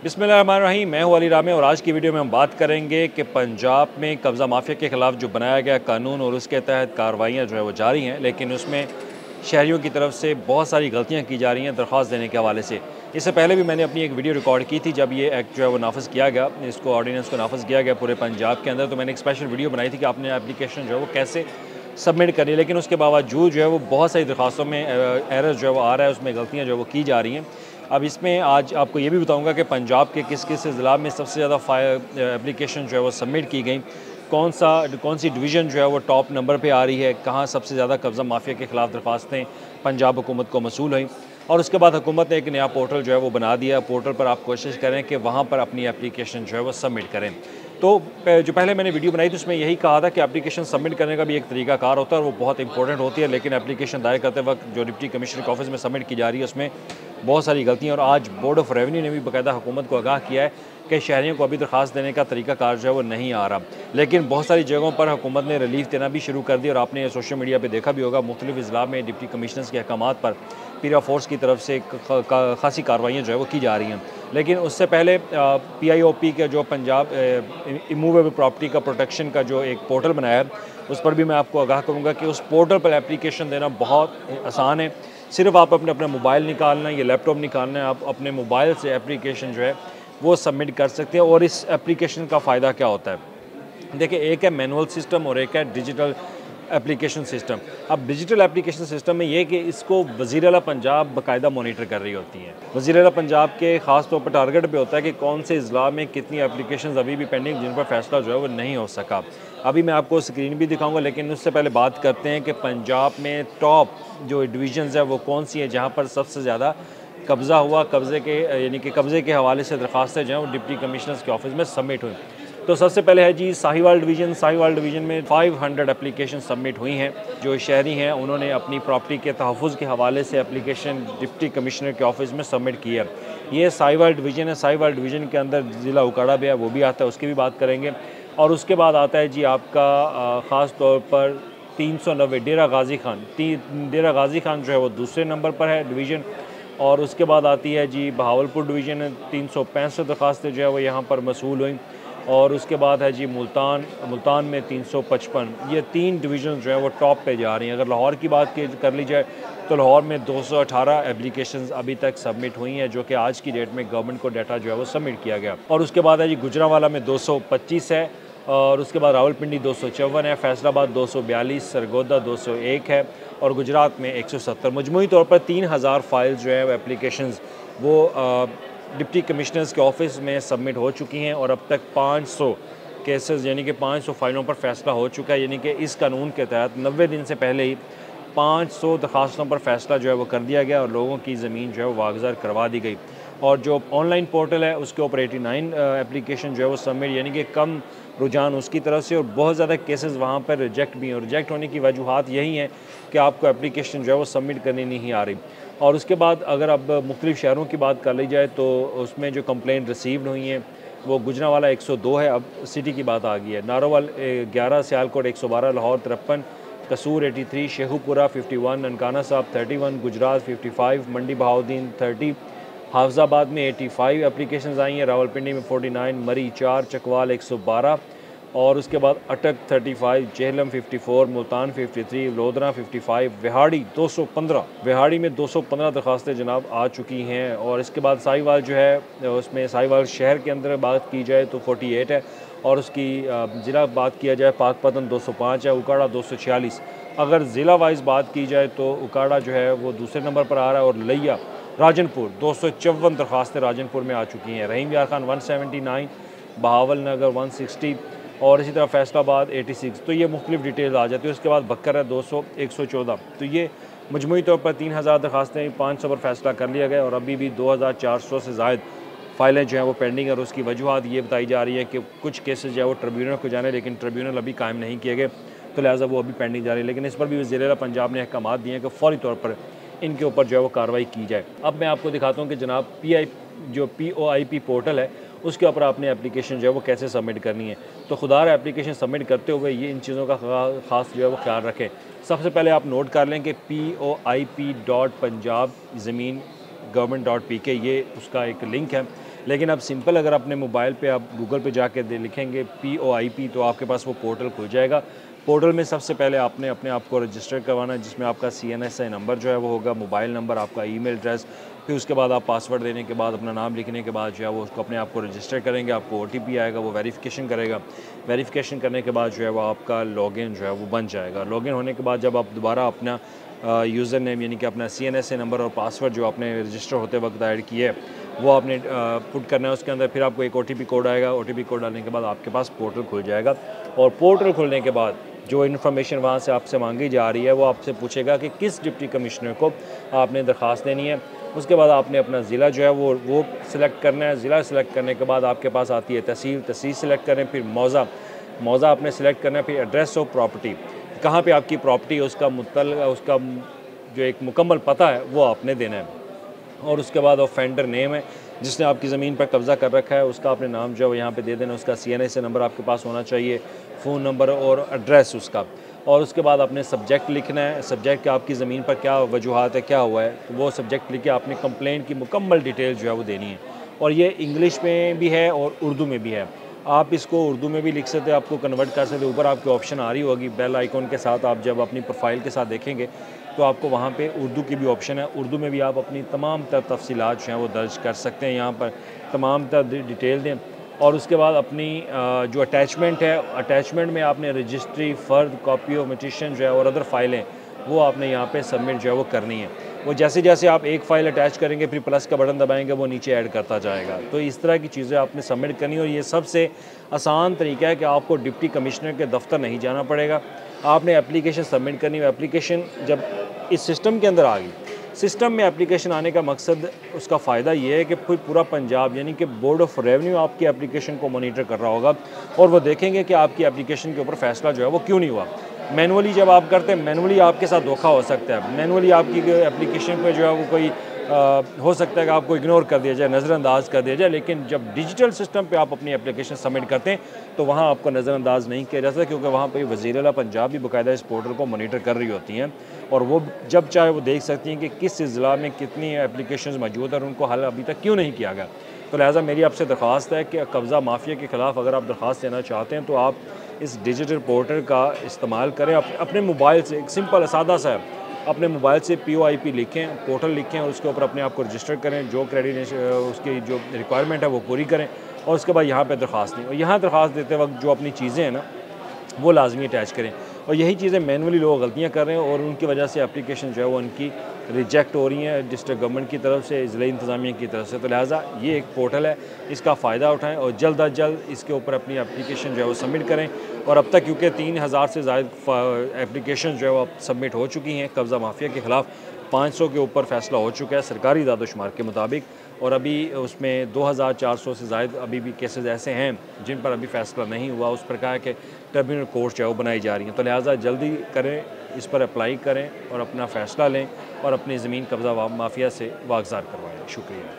बिस्मिल्लाहिर्रहमानिर्रहीम। मैं हूं अली रामे और आज की वीडियो में हम बात करेंगे कि पंजाब में कब्ज़ा माफिया के ख़िलाफ़ जो बनाया गया कानून और उसके तहत कार्रवाइयाँ जो है वो जारी हैं, लेकिन उसमें शहरियों की तरफ से बहुत सारी गलतियाँ की जा रही हैं दरख्वास्त देने के हवाले से। इससे पहले भी मैंने अपनी एक वीडियो रिकॉर्ड की थी जब ये एक्ट जो है वो नाफिज़ किया गया, इसको ऑर्डिनेंस को नाफिज़ किया गया पूरे पंजाब के अंदर। तो मैंने एक स्पेशल वीडियो बनाई थी कि आपने एप्लीकेशन जो है वो कैसे सबमिट करनी है, लेकिन उसके बावजूद जो है वो बहुत सारी दरख्वास्तों में एरर जो है वो आ रहा है, उसमें गलतियाँ जो है वो की जा रही हैं। अब इसमें आज आपको ये भी बताऊंगा कि पंजाब के किस किस ज़िला में सबसे ज़्यादा एप्लीकेशन जो है वो सबमिट की गई, कौन सी डिवीज़न जो है वो टॉप नंबर पे आ रही है, कहाँ सबसे ज़्यादा कब्ज़ा माफिया के ख़िलाफ़ दरख्वास्तें पंजाब हुकूमत को मसूल हुई। और उसके बाद हुकूमत ने एक नया पोर्टल जो है वो बना दिया। पोर्टल पर आप कोशिश करें कि वहाँ पर अपनी एप्लीकेशन जो है वो सबमिट करें। तो जो पहले मैंने वीडियो बनाई थी उसमें यही कहा था कि एप्लीकेशन सबमिट करने का भी एक तरीकाकार होता है और वो बहुत इंपॉर्टेंट होती है, लेकिन एप्लीकेशन दायर करते वक्त जो डिप्टी कमिश्नर के ऑफिस में सबमिट की जा रही है उसमें बहुत सारी गलतियाँ। और आज बोर्ड ऑफ रेवेन्यू ने भी बाकायदा हुकूमत को आगाह किया है कि शहरियों को अभी दरख्वास्त देने का तरीकाकार जो है वो नहीं आ रहा, लेकिन बहुत सारी जगहों पर हुकूमत ने रिलीफ देना भी शुरू कर दिया। और आपने सोशल मीडिया पर देखा भी होगा, मुख्तलिफ अजला में डिप्टी कमिश्नर्स के अहकामात पर पीरा फोर्स की तरफ से खासी कार्रवाइयाँ जो है वो की जा रही हैं। लेकिन उससे पहले PIOP के जो पंजाब इमूवेबल प्रॉपर्टी का प्रोटेक्शन का जो एक पोर्टल बनाया है, उस पर भी मैं आपको आगाह करूँगा कि उस पोर्टल पर एप्लीकेशन देना बहुत आसान है। सिर्फ आप अपना मोबाइल निकालना है या लैपटॉप निकालना है, आप अपने मोबाइल से एप्लीकेशन जो है वो सबमिट कर सकते हैं। और इस एप्लीकेशन का फ़ायदा क्या होता है, देखिए, एक है मैनुअल सिस्टम और एक है डिजिटल एप्लीकेशन सिस्टम। अब डिजिटल एप्लीकेशन सिस्टम में ये कि इसको वज़ीर आला पंजाब बाकायदा मॉनिटर कर रही होती हैं। वज़ीर आला पंजाब के ख़ास तौर पर टारगेट पे होता है कि कौन से अज़ला में कितनी एप्लीकेशंस अभी भी पेंडिंग जिन पर फैसला जो है वो नहीं हो सका। अभी मैं आपको स्क्रीन भी दिखाऊंगा, लेकिन उससे पहले बात करते हैं कि पंजाब में टॉप जो डिवीजन्स है वो कौन सी है जहाँ पर सबसे ज़्यादा कब्ज़ा हुआ, कब्ज़े के हवाले से दरख्वास्तें जो हैं वो डिप्टी कमिश्नर्स के ऑफिस में सबमिट हुई। तो सबसे पहले है जी साहिवाल डिवीज़न में 500 एप्लीकेशन सबमिट हुई हैं। जो शहरी हैं उन्होंने अपनी प्रॉपर्टी के तहफ़्फ़ुज़ के हवाले से एप्लीकेशन डिप्टी कमिश्नर के ऑफिस में सबमिट की है। ये साहिवाल डिवीज़न है। साहिवाल डिवीज़न के अंदर ज़िला उकाड़ा भी है, वो भी आता है, उसकी भी बात करेंगे। और उसके बाद आता है जी आपका ख़ास तौर पर 390 डेरा गाज़ी खान जो है वो दूसरे नंबर पर है डिवीज़न। और उसके बाद आती है जी बहावलपुर डिवीज़न, 365 दरख्वास्तें जो है वो यहाँ पर मसूल हुई। और उसके बाद है जी मुल्तान में 355। ये 3 डिवीज़न जो है वो टॉप पे जा रही हैं। अगर लाहौर की बात कर ली जाए तो लाहौर में 218 एप्लीकेशंस अभी तक सबमिट हुई हैं, जो कि आज की डेट में गवर्नमेंट को डाटा जो है वो सबमिट किया गया। और उसके बाद है जी गुजरांवाला में 225 है। और उसके बाद रावलपिंडी 254 है, फैसलाबाद 242, सरगोदा 201 है और गुजरात में 170। मजमूई तौर पर 3000 फाइल्स जो है एप्लीकेशंस वो डिप्टी कमिश्नर्स के ऑफिस में सबमिट हो चुकी हैं। और अब तक 500 केसेस यानी कि 500 फाइलों पर फैसला हो चुका है। यानी कि इस कानून के तहत 90 दिन से पहले ही 500 दरख्वास्तों पर फैसला जो है वो कर दिया गया और लोगों की ज़मीन जो है वो वागज़ार करवा दी गई। और जो ऑनलाइन पोर्टल है उसके ऊपर 89 एप्लीकेशन जो है वो सबमिट, यानी कि कम रुझान उसकी तरफ से। और बहुत ज़्यादा केसेस वहाँ पर रिजेक्ट भी हैं। और रिजेक्ट होने की वजूहत यही हैं कि आपको एप्लीकेशन जो है वो सबमिट करनी नहीं आ रही। और उसके बाद अगर अब मुख्तलिफ शहरों की बात कर ली जाए तो उसमें जो कंप्लेंट रिसीव्ड हुई हैं वो गुजरांवाला 102 है। अब सिटी की बात आ गई है। नारोवाल 11, सियालकोट 112, लाहौर 53, कसूर 83, शेखुपुरा 51, ननकाना साहब 31, गुजरात 55, मंडी बहाउद्दीन 30, हाफजाबाद में 85 एप्लीकेशंस आई हैं, रावलपिंडी में 49, मरी 4, चकवाल 112 और उसके बाद अटक 35, जेहलम 54, मुल्तान 53, लोधरा 55, विहाड़ी में 215 दरख्वास्तें जनाब आ चुकी हैं। और इसके बाद साहिवाल जो है उसमें साहिवाल शहर के अंदर बात की जाए तो 48 है। और उसकी ज़िला बात किया जाए पाकपतन 205 है, उकाड़ा 246। अगर ज़िला वाइज बात की जाए तो उकाड़ा जो है वो दूसरे नंबर पर आ रहा है। और लिया राजनपुर 254 दरख्वास्तें राजनपुर में आ चुकी हैं। रहीम यार खान 179, बहावल नगर 160 और इसी तरह फैसलाबाद 86। तो ये मुख्तलिफ डिटेल्स आ जाती है। उसके बाद बक्कर है 114। तो ये मजमूई तौर पर 3000 दरख्वास्तें 500 पर फैसला कर लिया गया और अभी भी 2400 से ज़ायद फाइलें जो हैं वो पेंडिंग है। और उसकी वजूहत ये बताई जा रही है कि कुछ केसेस जो है वो ट्रिब्यूनल को जाने, लेकिन ट्रिब्यूनल अभी कायम नहीं किए गए, तो लिहाजा वो अभी पेंडिंग जा रही है। लेकिन इस पर भी वज़ीर आला पंजाब ने अहकामात दिए हैं कि फ़ौरी तौर पर इनके ऊपर जो है वो कार्रवाई की जाए। अब मैं आपको दिखाता हूँ कि जनाब POIP पोर्टल है उसके ऊपर आपने एप्लीकेशन जो है वो कैसे सबमिट करनी है। तो खुदार एप्लीकेशन सबमिट करते हुए ये इन चीज़ों का ख़ास जो है वो ख्याल रखें। सबसे पहले आप नोट कर लें कि POIP.punjab ज़मीन government.pk ये उसका एक लिंक है। लेकिन अब सिंपल अगर अपने मोबाइल पे आप गूगल पे जाके लिखेंगे POIP तो आपके पास वो पोर्टल खुल जाएगा। पोर्टल में सबसे पहले आपने अपने आप को रजिस्टर करवाना है, जिसमें आपका CNSI नंबर जो है वो होगा, मोबाइल नंबर, आपका ईमेल एड्रेस, फिर उसके बाद आप पासवर्ड देने के बाद अपना नाम लिखने के बाद जो है वो उसको अपने आप को रजिस्टर करेंगे। आपको OTP आएगा, वो वेरिफिकेशन करेगा। वेरिफिकेशन करने के बाद जो है वो आपका लॉगिन जो है वो बन जाएगा। लॉगिन होने के बाद जब आप दोबारा अपना यूज़र नेम यानी कि अपना CNSI नंबर और पासवर्ड जो आपने रजिस्टर होते वक्त ऐड किया है वो आपने पुट करना है उसके अंदर। फिर आपको एक OTP कोड आएगा। OTP कोड डालने के बाद आपके पास पोर्टल खुल जाएगा, और पोर्टल खुलने के बाद जो इन्फॉर्मेशन वहाँ से आपसे मांगी जा रही है वो आपसे पूछेगा कि किस डिप्टी कमिश्नर को आपने दरख्वास्त देनी है। उसके बाद आपने अपना ज़िला जो है वो सिलेक्ट करना है। ज़िला सिलेक्ट करने के बाद आपके पास आती है तहसील सिलेक्ट करें, फिर मौज़ा आपने सिलेक्ट करना है, फिर एड्रेस ऑफ प्रॉपर्टी, कहाँ पे आपकी प्रॉपर्टी है उसका जो एक मुकम्मल पता है वो आपने देना है। और उसके बाद ऑफेंडर नेम है, जिसने आपकी ज़मीन पर कब्ज़ा कर रखा है उसका आपने नाम जो है यहाँ पे दे देना। उसका CNSI नंबर आपके पास होना चाहिए, फ़ोन नंबर और एड्रेस उसका। और उसके बाद आपने सब्जेक्ट लिखना है, सब्जेक्ट का आपकी ज़मीन पर क्या वजूहात है, क्या हुआ है, तो वो सब्जेक्ट लिख के आपने कंप्लेंट की मुकम्मल डिटेल जो है वो देनी है। और ये इंग्लिश में भी है और उर्दू में भी है। आप इसको उर्दू में भी लिख सकते हैं, आपको कन्वर्ट कर सकते हैं। ऊपर आपकी ऑप्शन आ रही होगी बेल आइकॉन के साथ, आप जब अपनी प्रोफाइल के साथ देखेंगे तो आपको वहाँ पे उर्दू की भी ऑप्शन है। उर्दू में भी आप अपनी तमाम तर तफसीलात जो हैं वो दर्ज कर सकते हैं, यहाँ पर तमाम तर डिटेल दें। और उसके बाद अपनी जो अटैचमेंट है, अटैचमेंट में आपने रजिस्ट्री, फ़र्द, कॉपी ऑफ मिटिशन जो है और अदर फाइलें वो आपने यहाँ पे सबमिट जो है वो करनी है। वो जैसे जैसे आप एक फ़ाइल अटैच करेंगे फिर प्लस का बटन दबाएंगे वो नीचे ऐड करता जाएगा। तो इस तरह की चीज़ें आपने सबमिट करनी है, और ये सबसे आसान तरीका है कि आपको डिप्टी कमिश्नर के दफ्तर नहीं जाना पड़ेगा। आपने एप्लीकेशन सबमिट करनी है। एप्लीकेशन जब इस सिस्टम के अंदर आ गई, सिस्टम में एप्लीकेशन आने का मकसद, उसका फ़ायदा ये है कि फिर पूरा पंजाब यानी कि बोर्ड ऑफ रेवेन्यू आपकी एप्लीकेशन को मॉनिटर कर रहा होगा, और वो देखेंगे कि आपकी एप्लीकेशन के ऊपर फ़ैसला जो है वो क्यों नहीं हुआ। मैनुअली जब आप करते हैं, मैनुअली आपके साथ धोखा हो सकता है। मैनुअली आपकी एप्लीकेशन पे जो है वो कोई हो सकता है कि आपको इग्नोर कर दिया जाए, नज़रअंदाज कर दिया जाए। लेकिन जब डिजिटल सिस्टम पे आप अपनी एप्लीकेशन सबमिट करते हैं तो वहाँ आपको नज़रअंदाज नहीं किया जा सकता, क्योंकि वहाँ पे वज़ीर आला पंजाब भी बाकायदा इस पोर्टल को मॉनिटर कर रही होती हैं, और वो जब चाहे वो देख सकती हैं कि किस ज़िला में कितनी एप्लीकेशंस मौजूद है और उनको हल अभी तक क्यों नहीं किया गया। तो लिहाजा मेरी आपसे दरख्वास्त है कि कब्ज़ा माफिया के ख़िलाफ़ अगर आप दरख्वास्त देना चाहते हैं तो आप इस डिजिटल पोर्टल का इस्तेमाल करें। अपने मोबाइल से, एक सिंपल सादा सा है, अपने मोबाइल से POIP लिखें, पोर्टल लिखें और उसके ऊपर अपने आप को रजिस्टर करें। जो क्रेडिट उसकी जो रिक्वायरमेंट है वो पूरी करें, और उसके बाद यहाँ पे दरख्वास्त दें। और यहाँ दरख्वास्त देते वक्त जो अपनी चीज़ें हैं ना वो लाजमी अटैच करें। और यही चीज़ें मैनुअली लोग गलतियाँ कर रहे हैं, और उनकी वजह से एप्लीकेशन जो है वो उनकी रिजेक्ट हो रही हैं डिस्ट्रिक्ट गवर्नमेंट की तरफ से, ज़िला इंतज़ामिया की तरफ से। तो लिहाजा ये एक पोर्टल है, इसका फ़ायदा उठाएं और जल्द अज जल्द इसके ऊपर अपनी एप्लीकेशन जो है वो सबमिट करें। और अब तक क्योंकि 3000 से ज़्यादा एप्लीकेशन जो है वो सबमिट हो चुकी हैं कब्ज़ा माफिया के ख़िलाफ़, 500 के ऊपर फ़ैसला हो चुका है सरकारी दादोशुमार के मुताबिक, और अभी उसमें 2400 से ज़ायद अभी भी केसेस ऐसे हैं जिन पर अभी फ़ैसला नहीं हुआ। उस प्रकार के ट्रिब्यूनल कोर्ट जो है वो बनाई जा रही हैं। तो लिहाजा जल्दी करें, इस पर अप्लाई करें और अपना फ़ैसला लें और अपनी ज़मीन कब्ज़ा माफिया से वागज़ार करवाएं। शुक्रिया।